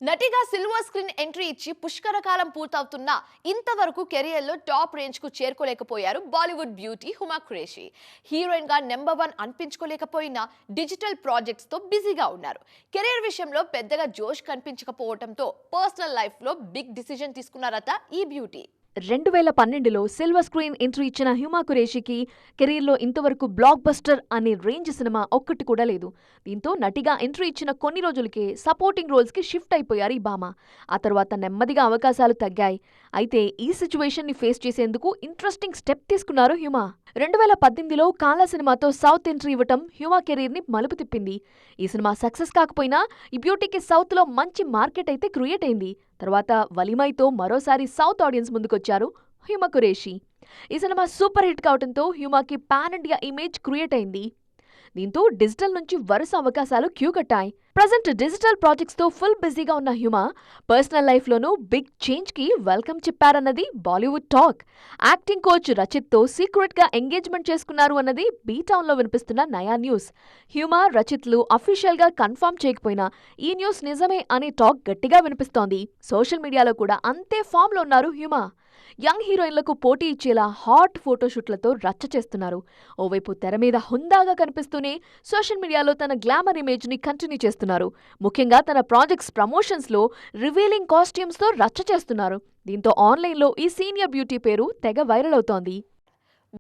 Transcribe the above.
నటిగా silver screen entry ఇచ్చి పుష్కర కాలం పూర్తవుతున్నా ఇంతవరకు కెరియర్లో టాప్ రేంజ్ కు చేరుకోలేకపోయారు బాలీవుడ్ బ్యూటీ హుమా ఖురేషీ. హీరోయిన్ గా నెంబర్ 1 అనిపించుకోలేకపోయినా డిజిటల్ ప్రాజెక్ట్స్ తో బిజీగా ఉన్నారు. కెరియర్ విషయంలో పెద్దగా జోష్ కనిపించకపోవడంతో పర్సనల్ లైఫ్ లో బిగ్ డిసిజన్ తీసుకున్నారట ఈ బ్యూటీ. 2012లో సిల్వర్ స్క్రీన్ ఎంట్రీ ఇచ్చిన హుమా ఖురేషీకి కెరీర్లో ఇంతవరకు బ్లాక్ బస్టర్ అనే రేంజ్ సినిమా ఒక్కటి కూడా లేదు. దీంతో నటిగా ఎంట్రీ ఇచ్చిన కొన్ని రోజులకే సపోర్టింగ్ రోల్స్కి షిఫ్ట్ అయిపోయారు ఈ భామ. ఆ తర్వాత నెమ్మదిగా అవకాశాలు తగ్గాయి. అయితే ఈ సిచ్యువేషన్ని ఫేస్ చేసేందుకు ఇంట్రెస్టింగ్ స్టెప్ తీసుకున్నారు హ్యుమా. 2018లో కాలా సినిమాతో సౌత్ ఎంట్రీ ఇవ్వటం హ్యుమా కెరీర్ని మలుపు తిప్పింది. ఈ సినిమా సక్సెస్ కాకపోయినా ఈ బ్యూటీకి సౌత్లో మంచి మార్కెట్ అయితే క్రియేట్ అయింది. తర్వాత వలిమైతో మరోసారి సౌత్ ఆడియన్స్ ముందుకొచ్చారు హుమా ఖురేషీ. ఈ సినిమా సూపర్ హిట్ కావడంతో హ్యుమాకి పాన్ ఇండియా ఇమేజ్ క్రియేట్ అయింది. దీంతో డిజిటల్ నుంచి వరుస అవకాశాలు క్యూ కట్టాయి. ప్రజెంట్ డిజిటల్ ప్రాజెక్ట్స్ తో ఫుల్ బిజీగా ఉన్న హ్యుమా పర్సనల్ లైఫ్ లోనూ బిగ్ చేంజ్ కి వెల్కమ్ చెప్పారన్నది Bollywood talk. Acting coach Rachit తో సీక్రెట్ గా ఎంగేజ్మెంట్ చేసుకున్నారు అన్నది బీ టౌన్ లో వినిపిస్తున్న నయా న్యూస్. హ్యుమా రచిత్లు అఫీషియల్ గా కన్ఫర్మ్ చేయకపోయినా ఈ న్యూస్ నిజమే అనే టాక్ గట్టిగా వినిపిస్తోంది. సోషల్ మీడియాలో కూడా అంతే ఫామ్ లో ఉన్నారు హ్యుమా. యంగ్ హీరోయిన్లకు పోటీ ఇచ్చేలా హాట్ ఫోటోషూట్లతో రచ్చ చేస్తున్నారు. ఓవైపు తెర మీద హుందాగా కనిపిస్తూనే సోషల్ మీడియాలో తన గ్లామర్ ఇమేజ్ ని కంటిన్యూ చేస్తున్నారు. ముఖ్యంగా తన ప్రాజెక్ట్స్ ప్రమోషన్స్ లో రివీలింగ్ కాస్ట్యూమ్స్ తో రచ్చ చేస్తున్నారు. దీంతో ఆన్లైన్లో ఈ సీనియర్ బ్యూటీ పేరు తెగ వైరల్ అవుతోంది.